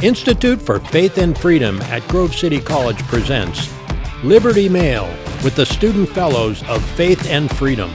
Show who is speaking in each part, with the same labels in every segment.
Speaker 1: Institute for Faith and Freedom at Grove City College presents Liberty Mail with the Student Fellows of Faith and Freedom.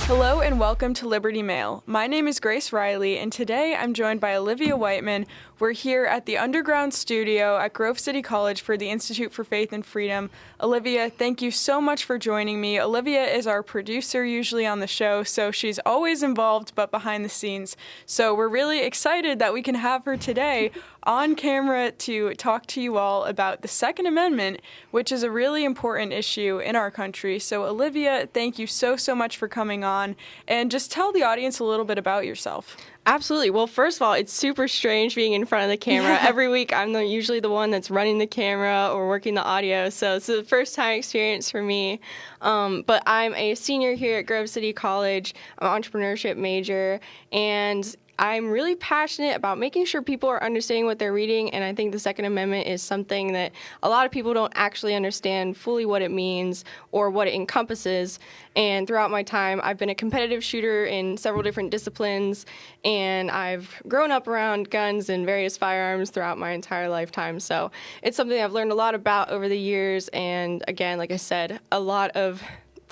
Speaker 2: Hello and welcome to Liberty Mail. My name is Grace Riley, and today I'm joined by Olivia Whiteman. We're here at the Underground Studio at Grove City College for the Institute for Faith and Freedom. Olivia, thank you so much for joining me. Olivia is our producer usually on the show, so she's always involved but behind the scenes. So we're really excited that we can have her today on camera to talk to you all about the Second Amendment, which is a really important issue in our country. So Olivia, thank you so much for coming on, and just tell the audience a little bit about yourself.
Speaker 3: Absolutely. Well, first of all, it's super strange being in front of the camera.
Speaker 2: Yeah.
Speaker 3: Every week, I'm usually the one that's running the camera or working the audio, so it's a first-time experience for me. But I'm a senior here at Grove City College. I'm an entrepreneurship major, and I'm really passionate about making sure people are understanding what they're reading, and I think the Second Amendment is something that a lot of people don't actually understand fully what it means or what it encompasses. And throughout my time, I've been a competitive shooter in several different disciplines, and I've grown up around guns and various firearms throughout my entire lifetime. So it's something I've learned a lot about over the years, and again, like I said, a lot of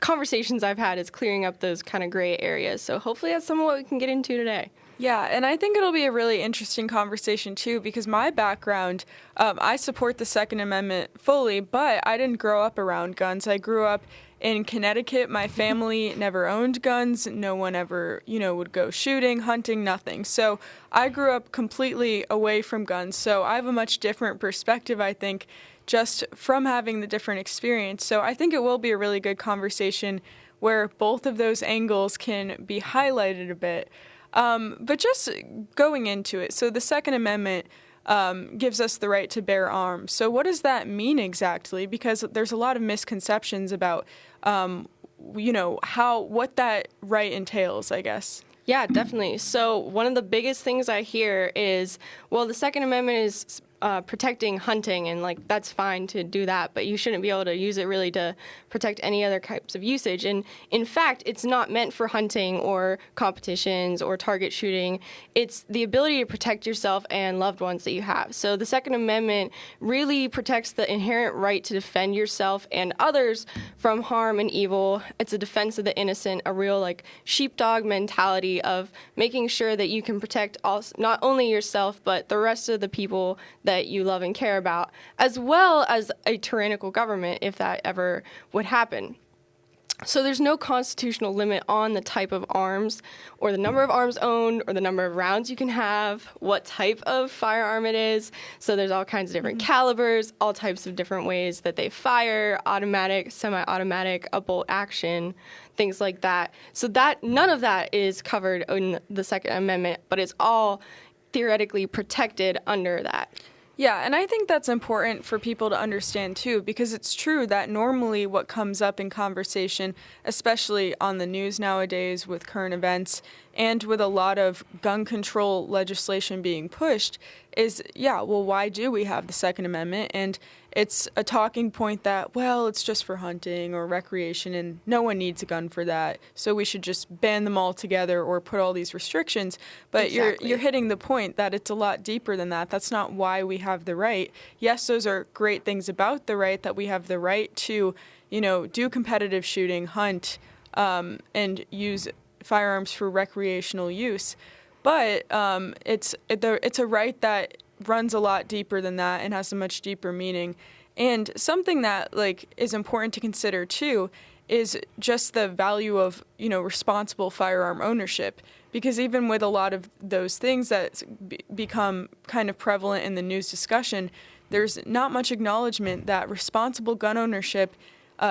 Speaker 3: conversations I've had is clearing up those kind of gray areas. So hopefully that's some of what we can get into today.
Speaker 2: Yeah, and I think it'll be a really interesting conversation, too, because my background, I support the Second Amendment fully, but I didn't grow up around guns. I grew up in Connecticut. My family never owned guns. No one ever, would go shooting, hunting, nothing. So I grew up completely away from guns. So I have a much different perspective, I think, just from having the different experience. So I think it will be a really good conversation where both of those angles can be highlighted a bit. But just going into it, so the Second Amendment gives us the right to bear arms. So what does that mean exactly? Because there's a lot of misconceptions about, what that right entails, I guess.
Speaker 3: Yeah, definitely. So one of the biggest things I hear is, well, the Second Amendment is protecting hunting, and that's fine to do that, but you shouldn't be able to use it really to protect any other types of usage. And in fact, it's not meant for hunting or competitions or target shooting. It's the ability to protect yourself and loved ones that you have. So the Second Amendment really protects the inherent right to defend yourself and others from harm and evil. It's a defense of the innocent, a real sheepdog mentality of making sure that you can protect not only yourself, but the rest of the people that you love and care about, as well as a tyrannical government, if that ever would happen. So there's no constitutional limit on the type of arms or the number of arms owned or the number of rounds you can have, what type of firearm it is. So there's all kinds of different calibers, all types of different ways that they fire, automatic, semi-automatic, a bolt action, things like that. So that none of that is covered in the Second Amendment, but it's all theoretically protected under that.
Speaker 2: Yeah, and I think that's important for people to understand, too, because it's true that normally what comes up in conversation, especially on the news nowadays with current events and with a lot of gun control legislation being pushed, is, why do we have the Second Amendment? And it's a talking point that, it's just for hunting or recreation and no one needs a gun for that, so we should just ban them all together or put all these restrictions. But
Speaker 3: Exactly.
Speaker 2: You're hitting the point that it's a lot deeper than that. That's not why we have the right. Yes, those are great things about the right, that we have the right to, do competitive shooting, hunt, and use firearms for recreational use. But it's a right that runs a lot deeper than that and has a much deeper meaning. And something that is important to consider too is just the value of responsible firearm ownership, because even with a lot of those things that become kind of prevalent in the news discussion, there's not much acknowledgement that responsible gun ownership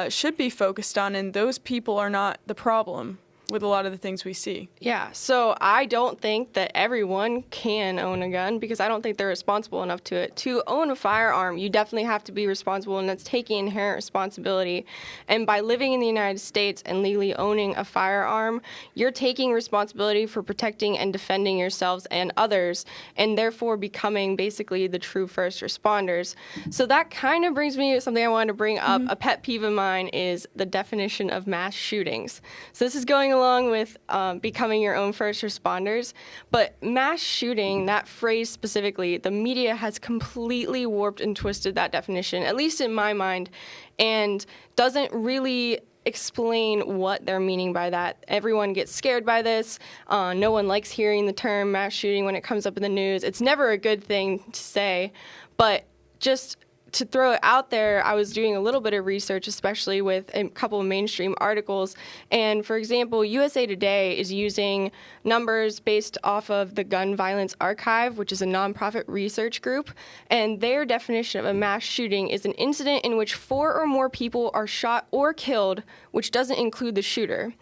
Speaker 2: should be focused on, and those people are not the problem with a lot of the things we see.
Speaker 3: Yeah, so I don't think that everyone can own a gun because I don't think they're responsible enough to it. To own a firearm, you definitely have to be responsible, and that's taking inherent responsibility. And by living in the United States and legally owning a firearm, you're taking responsibility for protecting and defending yourselves and others, and therefore becoming basically the true first responders. So that kind of brings me to something I wanted to bring up. A pet peeve of mine is the definition of mass shootings. So this is going a along with becoming your own first responders. But mass shooting, that phrase specifically, the media has completely warped and twisted that definition, at least in my mind, and doesn't really explain what they're meaning by that. Everyone gets scared by this. No one likes hearing the term mass shooting when it comes up in the news. It's never a good thing to say, but just to throw it out there, I was doing a little bit of research, especially with a couple of mainstream articles. And for example, USA Today is using numbers based off of the Gun Violence Archive, which is a nonprofit research group. And their definition of a mass shooting is an incident in which 4 or more people are shot or killed, which doesn't include the shooter.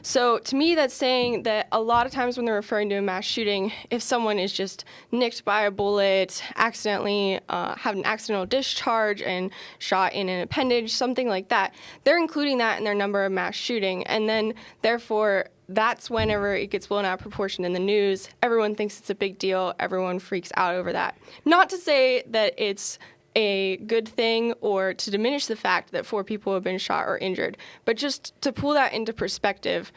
Speaker 3: So to me, that's saying that a lot of times when they're referring to a mass shooting, if someone is just nicked by a bullet, accidentally have an accidental discharge and shot in an appendage, something like that, they're including that in their number of mass shooting. And then therefore, that's whenever it gets blown out of proportion in the news. Everyone thinks it's a big deal. Everyone freaks out over that. Not to say that it's a good thing or to diminish the fact that 4 people have been shot or injured, but just to pull that into perspective,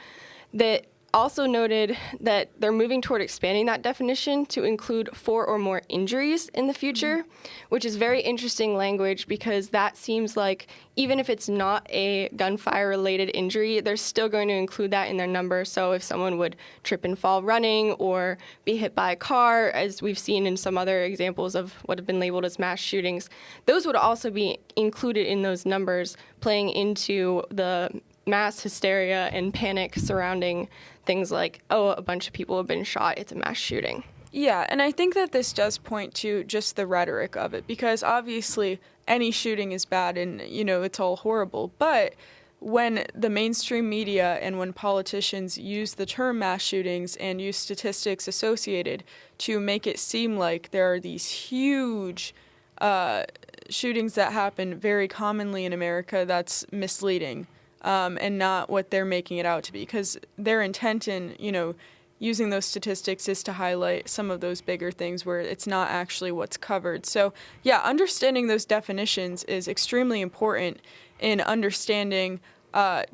Speaker 3: that also noted that they're moving toward expanding that definition to include 4 or more injuries in the future, which is very interesting language because that seems like even if it's not a gunfire-related injury, they're still going to include that in their number. So if someone would trip and fall running or be hit by a car, as we've seen in some other examples of what have been labeled as mass shootings, those would also be included in those numbers, playing into the mass hysteria and panic surrounding things like, oh, a bunch of people have been shot, it's a mass shooting.
Speaker 2: Yeah, and I think that this does point to just the rhetoric of it, because obviously any shooting is bad and, it's all horrible. But when the mainstream media and when politicians use the term mass shootings and use statistics associated to make it seem like there are these huge shootings that happen very commonly in America, that's misleading. And not what they're making it out to be, because their intent in, using those statistics is to highlight some of those bigger things where it's not actually what's covered. So, yeah, understanding those definitions is extremely important in understanding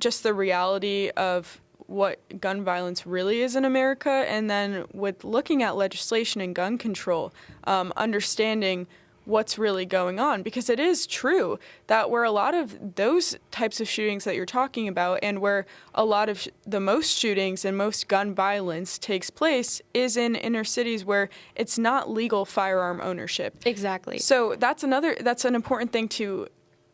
Speaker 2: just the reality of what gun violence really is in America, and then with looking at legislation and gun control, understanding what's really going on, because it is true that where a lot of those types of shootings that you're talking about and where a lot of the most shootings and most gun violence takes place is in inner cities where it's not legal firearm ownership.
Speaker 3: Exactly.
Speaker 2: So that's an important thing to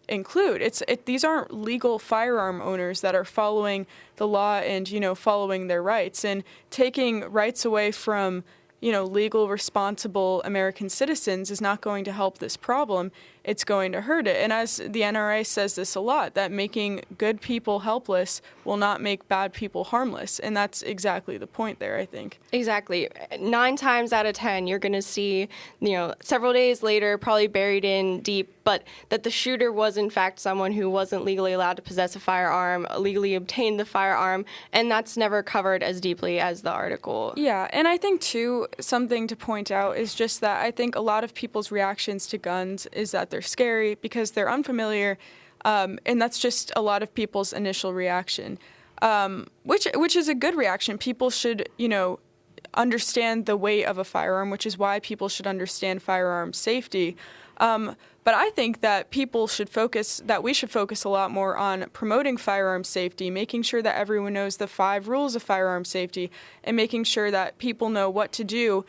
Speaker 2: include. These aren't legal firearm owners that are following the law and, following their rights, and taking rights away from legal, responsible American citizens is not going to help this problem. It's going to hurt it. And as the NRA says this a lot, that making good people helpless will not make bad people harmless. And that's exactly the point there, I think.
Speaker 3: Exactly. 9 times out of 10, you're going to see, several days later, probably buried in deep, but that the shooter was in fact someone who wasn't legally allowed to possess a firearm, legally obtained the firearm, and that's never covered as deeply as the article.
Speaker 2: Yeah, and I think, too, something to point out is just that I think a lot of people's reactions to guns is that they're scary because they're unfamiliar, and that's just a lot of people's initial reaction, which is a good reaction. People should, understand the weight of a firearm, which is why people should understand firearm safety. But I think that we should focus a lot more on promoting firearm safety, making sure that everyone knows the 5 rules of firearm safety, and making sure that people know what to do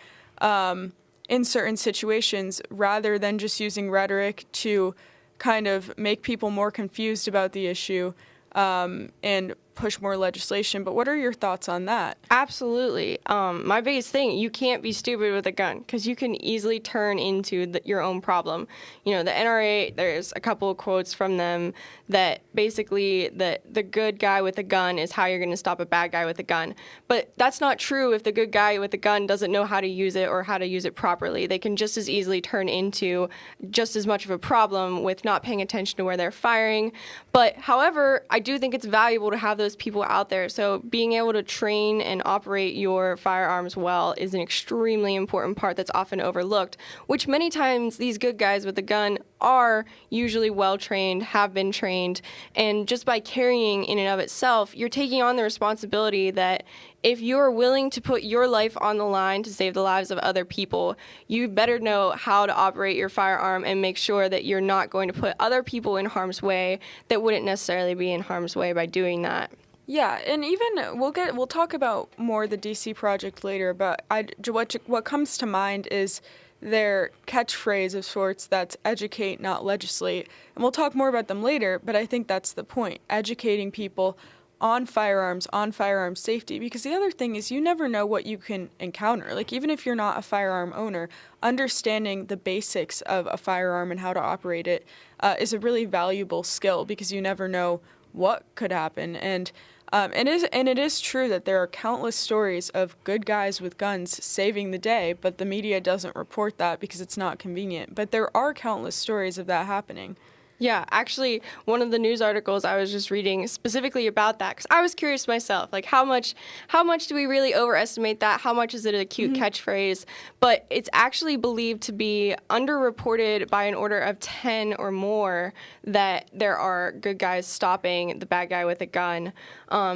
Speaker 2: in certain situations, rather than just using rhetoric to kind of make people more confused about the issue and push more legislation. But what are your thoughts on that?
Speaker 3: Absolutely. My biggest thing, you can't be stupid with a gun because you can easily turn into your own problem. The NRA, there's a couple of quotes from them that basically the good guy with a gun is how you're going to stop a bad guy with a gun. But that's not true if the good guy with a gun doesn't know how to use it or how to use it properly. They can just as easily turn into just as much of a problem with not paying attention to where they're firing. But however, I do think it's valuable to have those people out there. So being able to train and operate your firearms well is an extremely important part that's often overlooked, which many times these good guys with the gun are usually well trained, have been trained, and just by carrying in and of itself, you're taking on the responsibility that if you're willing to put your life on the line to save the lives of other people, you better know how to operate your firearm and make sure that you're not going to put other people in harm's way that wouldn't necessarily be in harm's way by doing that.
Speaker 2: Yeah, and even we'll talk about more the DC project later, but what comes to mind is their catchphrase of sorts, that's educate, not legislate. And we'll talk more about them later, but I think that's the point, educating people on firearms safety, because the other thing is you never know what you can encounter. Like, even if you're not a firearm owner, understanding the basics of a firearm and how to operate it is a really valuable skill, because you never know what could happen. And it is true that there are countless stories of good guys with guns saving the day, but the media doesn't report that because it's not convenient. But there are countless stories of that happening.
Speaker 3: Yeah, actually, one of the news articles I was just reading specifically about that, because I was curious myself, like how much do we really overestimate that? How much is it a cute catchphrase? But it's actually believed to be underreported by an order of 10 or more that there are good guys stopping the bad guy with a gun.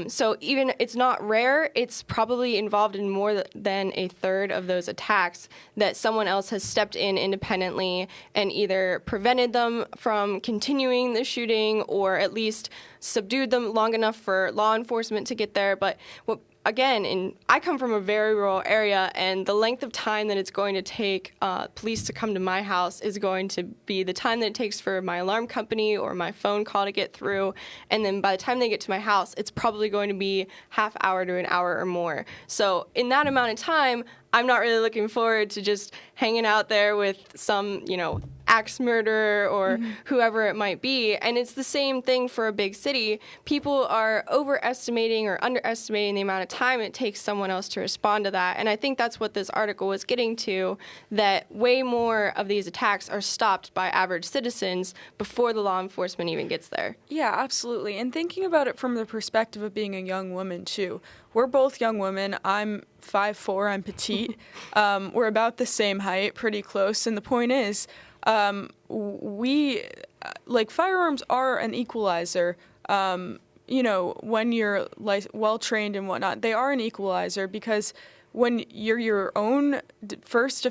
Speaker 3: So even it's not rare, it's probably involved in more than a third of those attacks that someone else has stepped in independently and either prevented them from continuing the shooting or at least subdued them long enough for law enforcement to get there. But I come from a very rural area, and the length of time that it's going to take police to come to my house is going to be the time that it takes for my alarm company or my phone call to get through. And then by the time they get to my house, it's probably going to be half hour to an hour or more. So in that amount of time, I'm not really looking forward to just hanging out there with some, axe murderer or whoever it might be. And it's the same thing for a big city. People are overestimating or underestimating the amount of time it takes someone else to respond to that. And I think that's what this article was getting to, that way more of these attacks are stopped by average citizens before the law enforcement even gets there.
Speaker 2: Yeah, absolutely. And thinking about it from the perspective of being a young woman, too. We're both young women. I'm 5'4", I'm petite. We're about the same height, pretty close. And the point is, firearms are an equalizer. When you're well trained and whatnot, they are an equalizer, because when you're your own first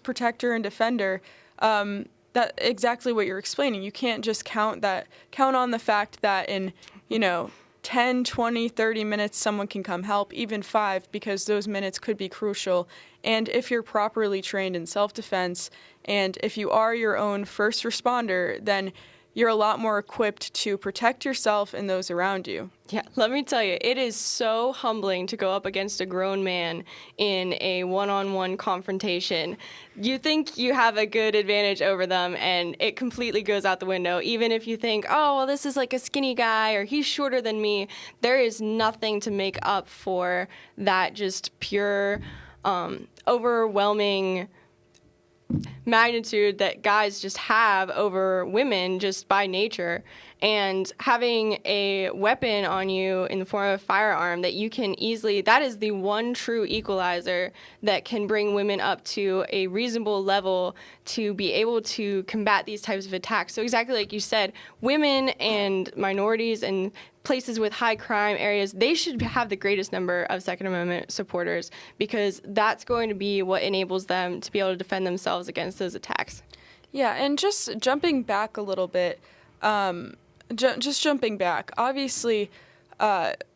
Speaker 2: protector and defender, that exactly what you're explaining. You can't just count on the fact that in 10, 20, 30 minutes someone can come help, even 5, because those minutes could be crucial. And if you're properly trained in self-defense, and if you are your own first responder, then you're a lot more equipped to protect yourself and those around you.
Speaker 3: Yeah, let me tell you, it is so humbling to go up against a grown man in a one-on-one confrontation. You think you have a good advantage over them, and it completely goes out the window. Even if you think, oh, well, this is like a skinny guy, or he's shorter than me, there is nothing to make up for that just pure, overwhelming magnitude that guys just have over women just by nature. And having a weapon on you in the form of a firearm that you can easily, that is the one true equalizer that can bring women up to a reasonable level to be able to combat these types of attacks. So exactly like you said, women and minorities and places with high crime areas, they should have the greatest number of Second Amendment supporters, because that's going to be what enables them to be able to defend themselves against those attacks.
Speaker 2: Yeah, and just jumping back a little bit, obviously,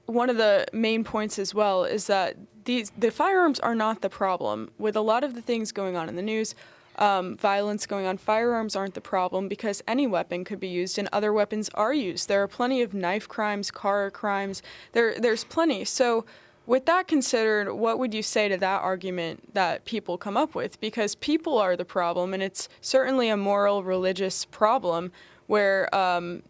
Speaker 2: one of the main points as well is that the firearms are not the problem. With a lot of the things going on in the news, violence going on, firearms aren't the problem, because any weapon could be used and other weapons are used. There are plenty of knife crimes, car crimes. There's plenty. So with that considered, what would you say to that argument that people come up with? Because people are the problem, and it's certainly a moral, religious problem where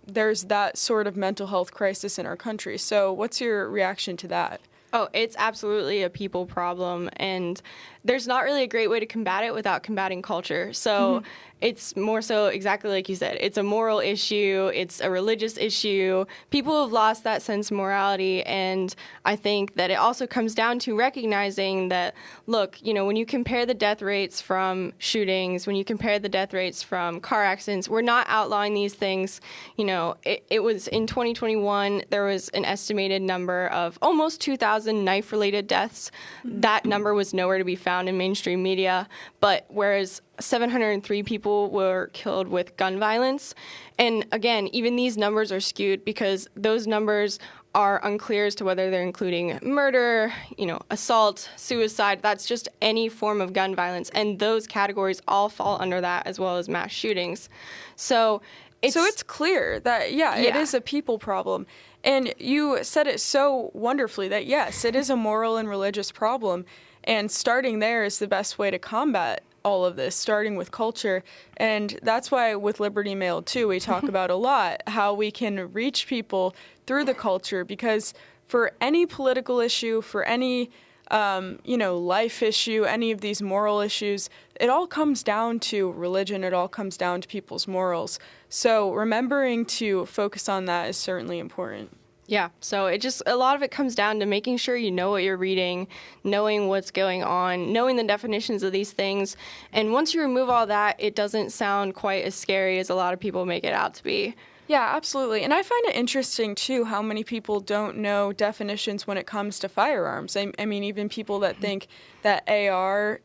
Speaker 2: there's that sort of mental health crisis in our country. So what's your reaction to that?
Speaker 3: Oh, it's absolutely a people problem, and there's not really a great way to combat it without combating culture. So it's more so exactly like you said. It's a moral issue. It's a religious issue. People have lost that sense of morality, and I think that it also comes down to recognizing that, look, you know, when you compare the death rates from shootings, when you compare the death rates from car accidents, we're not outlawing these things. You know, it was in 2021, there was an estimated number of almost 2,000 knife-related deaths. That number was nowhere to be found in mainstream media, but whereas 703 people were killed with gun violence. And again, even these numbers are skewed because those numbers are unclear as to whether they're including murder, you know, assault, suicide. That's just any form of gun violence. And those categories all fall under that, as well as mass shootings. So it's
Speaker 2: clear that, it is a people problem. And you said it so wonderfully that, yes, it is a moral and religious problem. And starting there is the best way to combat all of this, starting with culture. And that's why with Liberty Mail, too, we talk about a lot how we can reach people through the culture, because for any political issue, for any life issue, any of these moral issues, it all comes down to religion. It all comes down to people's morals. So remembering to focus on that is certainly important.
Speaker 3: Yeah, so a lot of it comes down to making sure you know what you're reading, knowing what's going on, knowing the definitions of these things. And once you remove all that, it doesn't sound quite as scary as a lot of people make it out to be.
Speaker 2: Yeah, absolutely. And I find it interesting, too, how many people don't know definitions when it comes to firearms. I mean, even people that think that AR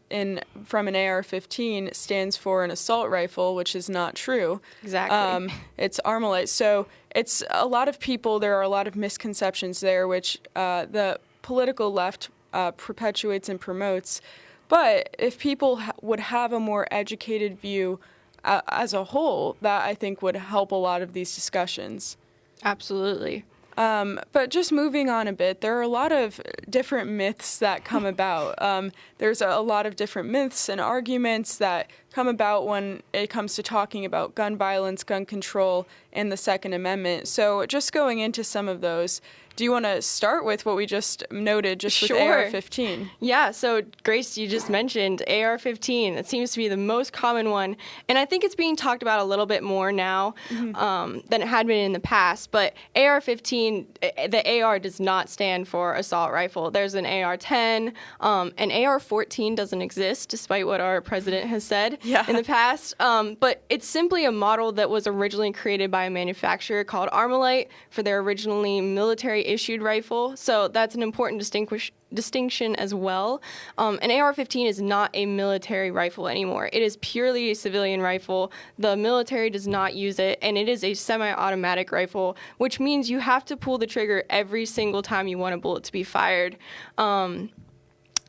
Speaker 2: from an AR-15 stands for an assault rifle, which is not true.
Speaker 3: Exactly.
Speaker 2: It's Armalite. So it's a lot of people, there are a lot of misconceptions there, which the political left perpetuates and promotes. But if people would have a more educated view as a whole, that I think would help a lot of these discussions.
Speaker 3: Absolutely.
Speaker 2: But just moving on a bit, there are a lot of different myths that come about. There's a lot of different myths and arguments that come about when it comes to talking about gun violence, gun control, and the Second Amendment. So just going into some of those, do you want to start with what we just noted, just with AR-15?
Speaker 3: Yeah, so Grace, you just mentioned AR-15. That seems to be the most common one. And I think it's being talked about a little bit more now than it had been in the past. But AR-15, the AR does not stand for assault rifle. There's an AR-10. An AR-14 doesn't exist, despite what our president has said in the past. But it's simply a model that was originally created by a manufacturer called Armalite for their originally military issued rifle, so that's an important distinction as well. An AR-15 is not a military rifle anymore. It is purely a civilian rifle. The military does not use it, and it is a semi-automatic rifle, which means you have to pull the trigger every single time you want a bullet to be fired.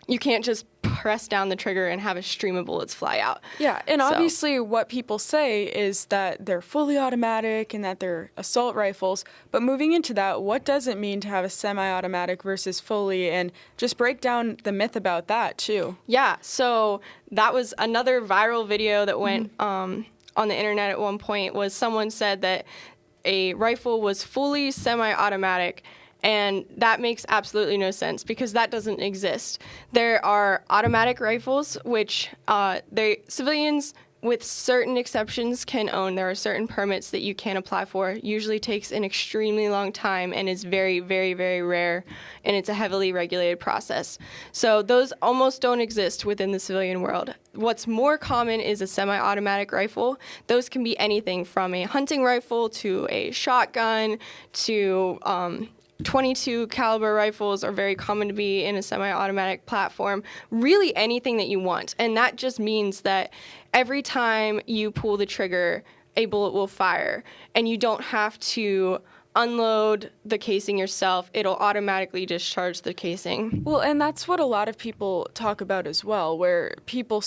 Speaker 3: You can't just press down the trigger and have a stream of bullets fly out.
Speaker 2: Yeah, and obviously what people say is that they're fully automatic and that they're assault rifles. But moving into that, what does it mean to have a semi-automatic versus fully? And just break down the myth about that, too.
Speaker 3: Yeah, so that was another viral video that went on the internet at one point, was someone said that a rifle was fully semi-automatic. And that makes absolutely no sense because that doesn't exist. There are automatic rifles, which civilians, with certain exceptions, can own. There are certain permits that you can apply for. Usually takes an extremely long time and is very, very, very rare, and it's a heavily regulated process. So those almost don't exist within the civilian world. What's more common is a semi-automatic rifle. Those can be anything from a hunting rifle to a shotgun to .22 caliber rifles are very common to be in a semi-automatic platform. Really anything that you want. And that just means that every time you pull the trigger, a bullet will fire. And you don't have to unload the casing yourself. It'll automatically discharge the casing.
Speaker 2: Well, and that's what a lot of people talk about as well, where people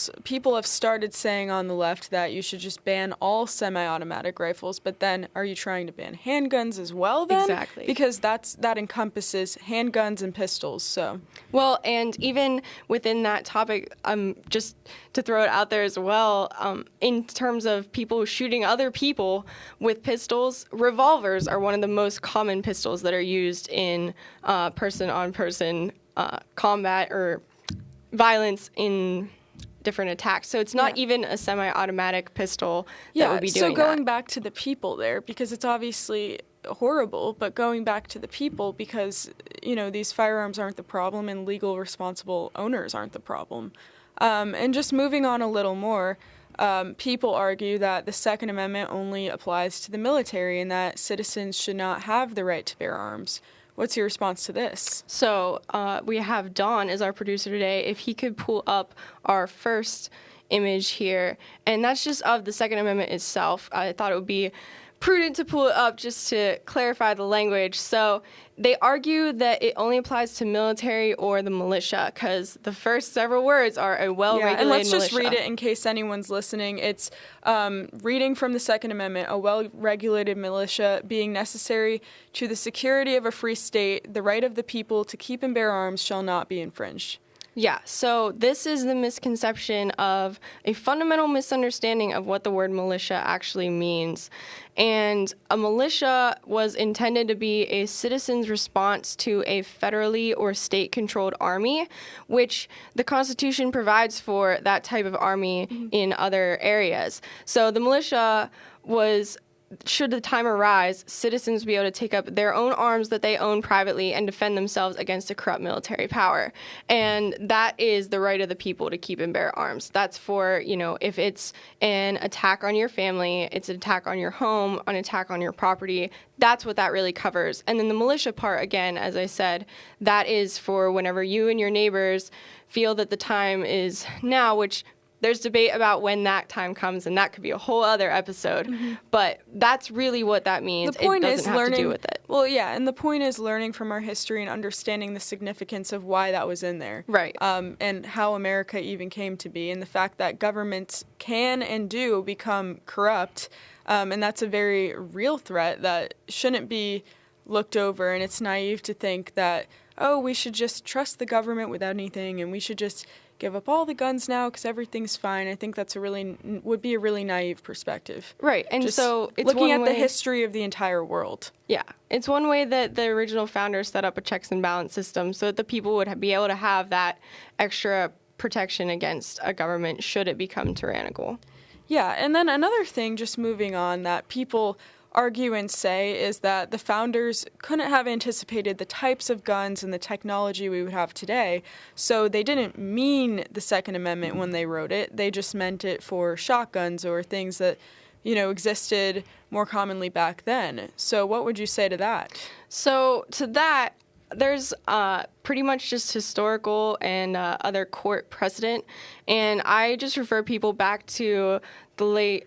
Speaker 2: have started saying on the left that you should just ban all semi-automatic rifles, but then are you trying to ban handguns as well then?
Speaker 3: Exactly.
Speaker 2: Because that encompasses handguns and pistols, so.
Speaker 3: Well, and even within that topic, just to throw it out there as well, in terms of people shooting other people with pistols, revolvers are one of the most common pistols that are used in person-on-person combat or violence in different attacks. So it's not even a semi-automatic pistol that would be doing
Speaker 2: so going back to the people there, because it's obviously horrible, but going back to the people because, these firearms aren't the problem and legal responsible owners aren't the problem. And just moving on a little more, people argue that the Second Amendment only applies to the military and that citizens should not have the right to bear arms. What's your response to this?
Speaker 3: So we have Don as our producer today. If he could pull up our first image here, and that's just of the Second Amendment itself. I thought it would be prudent to pull it up just to clarify the language. So they argue that it only applies to military or the militia because the first several words are a well-regulated
Speaker 2: and let's
Speaker 3: militia.
Speaker 2: just read it in case anyone's listening. It's reading from the Second Amendment, a well-regulated militia being necessary to the security of a free state, the right of the people to keep and bear arms shall not be infringed.
Speaker 3: Yeah, so this is the misconception of a fundamental misunderstanding of what the word militia actually means. And a militia was intended to be a citizen's response to a federally or state-controlled army, which the Constitution provides for that type of army in other areas. So the militia was, should the time arise, citizens be able to take up their own arms that they own privately and defend themselves against a corrupt military power. And that is the right of the people to keep and bear arms. That's for, if it's an attack on your family, it's an attack on your home, an attack on your property, that's what that really covers. And then the militia part, again, as I said, that is for whenever you and your neighbors feel that the time is now, which there's debate about when that time comes, and that could be a whole other episode. But that's really what that means.
Speaker 2: The point
Speaker 3: it doesn't
Speaker 2: is
Speaker 3: have to do with it.
Speaker 2: Well, yeah, and the point is learning from our history and understanding the significance of why that was in there.
Speaker 3: Right.
Speaker 2: And how America even came to be, and the fact that governments can and do become corrupt, and that's a very real threat that shouldn't be looked over, and it's naive to think that, we should just trust the government with anything, and we should just give up all the guns now because everything's fine. I think that's would be a really naive perspective.
Speaker 3: Right, and
Speaker 2: just
Speaker 3: so it's
Speaker 2: looking at
Speaker 3: one way,
Speaker 2: the history of the entire world.
Speaker 3: Yeah, it's one way that the original founders set up a checks and balance system so that the people would be able to have that extra protection against a government should it become tyrannical.
Speaker 2: Yeah, and then another thing, just moving on, that people argue and say is that the founders couldn't have anticipated the types of guns and the technology we would have today, so they didn't mean the Second Amendment when they wrote it. They just meant it for shotguns or things that, existed more commonly back then. So what would you say to that?
Speaker 3: So to that, there's pretty much just historical and other court precedent, and I just refer people back to the late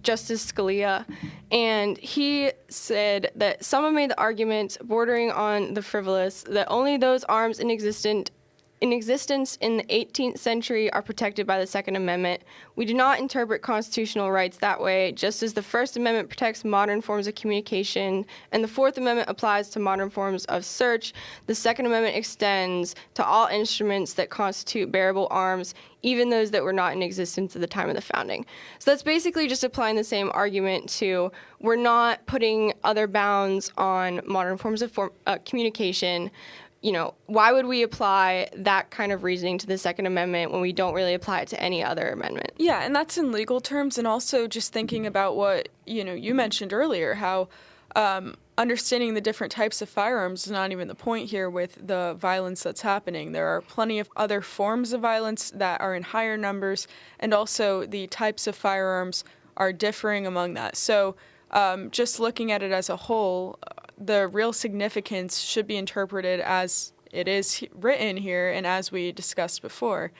Speaker 3: Justice Scalia, and he said that some have made the argument bordering on the frivolous that only those arms in existence in the 18th century are protected by the Second Amendment. We do not interpret constitutional rights that way, just as the First Amendment protects modern forms of communication and the Fourth Amendment applies to modern forms of search. The Second Amendment extends to all instruments that constitute bearable arms, even those that were not in existence at the time of the founding. So that's basically just applying the same argument to we're not putting other bounds on modern forms of communication. Why would we apply that kind of reasoning to the Second Amendment when we don't really apply it to any other amendment?
Speaker 2: Yeah, and that's in legal terms, and also just thinking about what, you mentioned earlier, how understanding the different types of firearms is not even the point here with the violence that's happening. There are plenty of other forms of violence that are in higher numbers, and also the types of firearms are differing among that. So just looking at it as a whole, the real significance should be interpreted as it is written here and as we discussed before.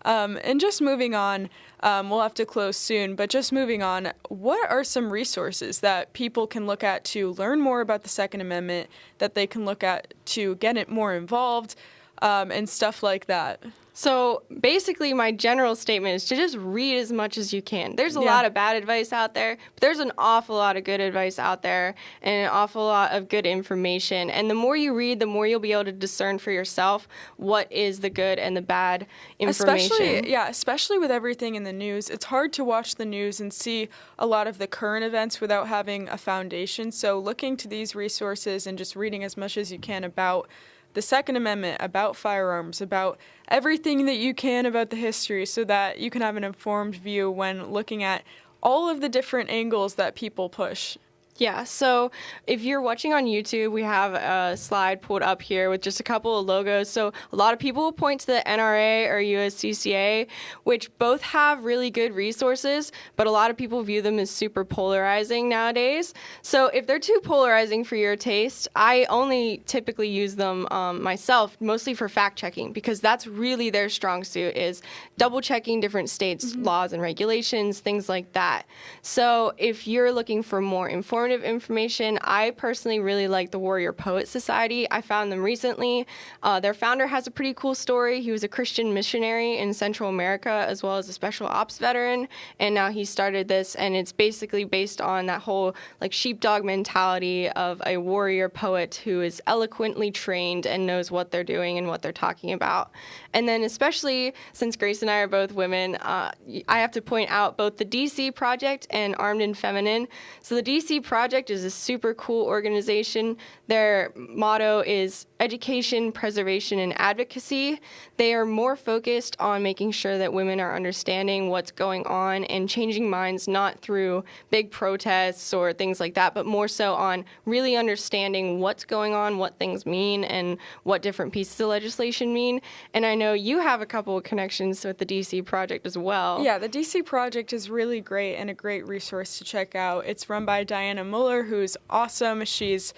Speaker 2: And just moving on, we'll have to close soon, but just moving on, what are some resources that people can look at to learn more about the Second Amendment, that they can look at to get it more involved, and stuff like that.
Speaker 3: So basically, my general statement is to just read as much as you can. There's a
Speaker 2: Yeah.
Speaker 3: lot of bad advice out there, but there's an awful lot of good advice out there and an awful lot of good information. And the more you read, the more you'll be able to discern for yourself what is the good and the bad information.
Speaker 2: Especially with everything in the news. It's hard to watch the news and see a lot of the current events without having a foundation. So looking to these resources and just reading as much as you can about the Second Amendment, about firearms, about everything that you can about the history so that you can have an informed view when looking at all of the different angles that people push.
Speaker 3: Yeah, so if you're watching on YouTube, we have a slide pulled up here with just a couple of logos. So a lot of people will point to the NRA or USCCA, which both have really good resources, but a lot of people view them as super polarizing nowadays. So if they're too polarizing for your taste, I only typically use them myself, mostly for fact checking, because that's really their strong suit, is double checking different states' laws and regulations, things like that. So if you're looking for more informative information, I personally really like the Warrior Poet Society. I found them recently. Their founder has a pretty cool story. He was a Christian missionary in Central America as well as a special ops veteran, and now he started this, and it's basically based on that whole like sheepdog mentality of a warrior poet who is eloquently trained and knows what they're doing and what they're talking about. And then especially since Grace and I are both women, I have to point out both the DC Project and Armed and Feminine. So the DC Project is a super cool organization. Their motto is education, preservation, and advocacy. They are more focused on making sure that women are understanding what's going on and changing minds, not through big protests or things like that, but more so on really understanding what's going on, what things mean, and what different pieces of legislation mean. And I know you have a couple of connections with the DC Project as well.
Speaker 2: Yeah, the DC Project is really great and a great resource to check out. It's run by Diana Muller, who's awesome. She's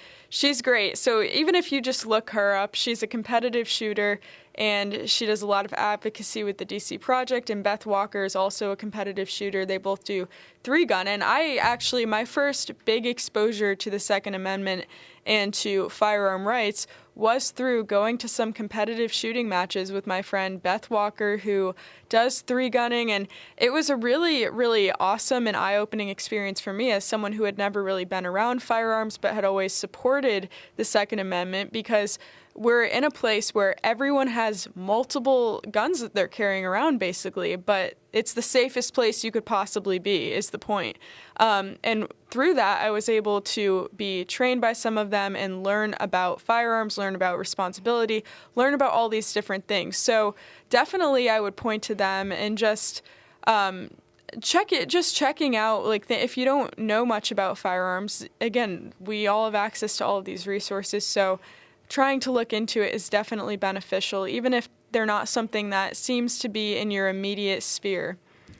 Speaker 2: great. So even if you just look her up, she's a competitive shooter, and she does a lot of advocacy with the DC Project, and Beth Walker is also a competitive shooter. They both do 3-gun, and my first big exposure to the Second Amendment and to firearm rights was through going to some competitive shooting matches with my friend Beth Walker, who does 3-gunning, and it was a really, really awesome and eye-opening experience for me as someone who had never really been around firearms but had always supported the Second Amendment, because we're in a place where everyone has multiple guns that they're carrying around, basically, but it's the safest place you could possibly be, is the point. And through that, I was able to be trained by some of them and learn about firearms, learn about responsibility, learn about all these different things. So definitely I would point to them and just checking out, like, if you don't know much about firearms, again, we all have access to all of these resources, so trying to look into it is definitely beneficial, even if they're not something that seems to be in your immediate sphere.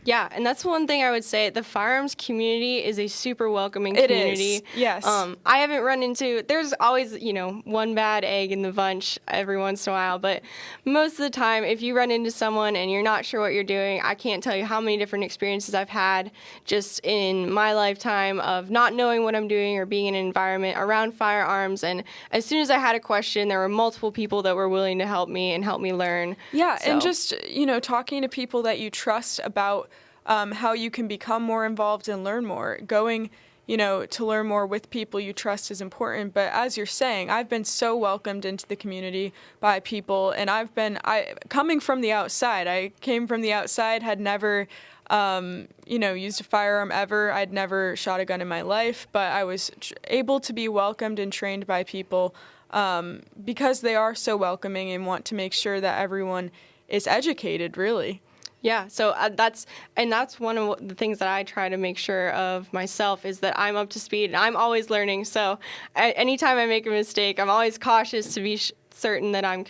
Speaker 3: Yeah, and that's one thing I would say. The firearms community is a super welcoming community.
Speaker 2: It is, yes.
Speaker 3: I haven't run into, there's always, one bad egg in the bunch every once in a while, but most of the time, if you run into someone and you're not sure what you're doing, I can't tell you how many different experiences I've had just in my lifetime of not knowing what I'm doing or being in an environment around firearms, and as soon as I had a question, there were multiple people that were willing to help me and help me learn.
Speaker 2: Yeah,
Speaker 3: so.
Speaker 2: And just, talking to people that you trust about how you can become more involved and learn more. Going, to learn more with people you trust is important. But as you're saying, I've been so welcomed into the community by people, and coming from the outside. I came from the outside, had never, used a firearm ever. I'd never shot a gun in my life, but I was able to be welcomed and trained by people because they are so welcoming and want to make sure that everyone is educated, really.
Speaker 3: Yeah, so that's one of the things that I try to make sure of myself, is that I'm up to speed and I'm always learning. So anytime I make a mistake, I'm always cautious to be certain that I'm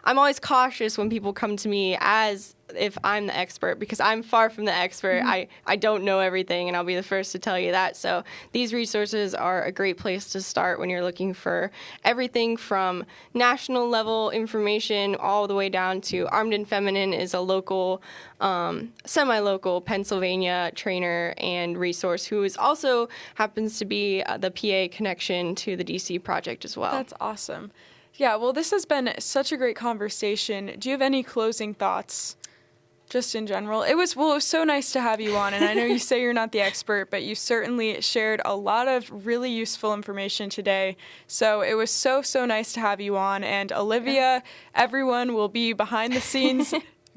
Speaker 3: always cautious when people come to me as if I'm the expert, because I'm far from the expert. Mm-hmm. I don't know everything, and I'll be the first to tell you that. So these resources are a great place to start when you're looking for everything from national level information all the way down to Armed and Feminine is a local, semi-local Pennsylvania trainer and resource who is also happens to be the PA connection to the DC Project as well.
Speaker 2: That's awesome. Yeah, well, this has been such a great conversation. Do you have any closing thoughts? Just in general. It was so nice to have you on, and I know you say you're not the expert, but you certainly shared a lot of really useful information today. So it was so nice to have you on, and Olivia, everyone will be behind the scenes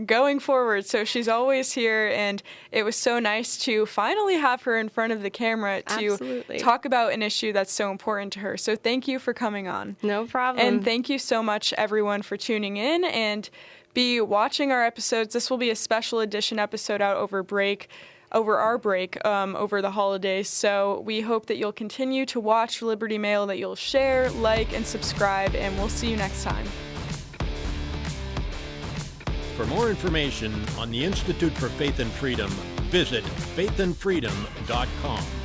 Speaker 2: going forward, so she's always here, and it was so nice to finally have her in front of the camera to
Speaker 3: Absolutely.
Speaker 2: talk about an issue that's so important to her. So thank you for coming on.
Speaker 3: No problem.
Speaker 2: And thank you so much, everyone, for tuning in and be watching our episodes. This will be a special edition episode out over our break, over the holidays. So we hope that you'll continue to watch Liberty Mail, that you'll share, like, and subscribe, and we'll see you next time.
Speaker 1: For more information on the Institute for Faith and Freedom, visit faithandfreedom.com.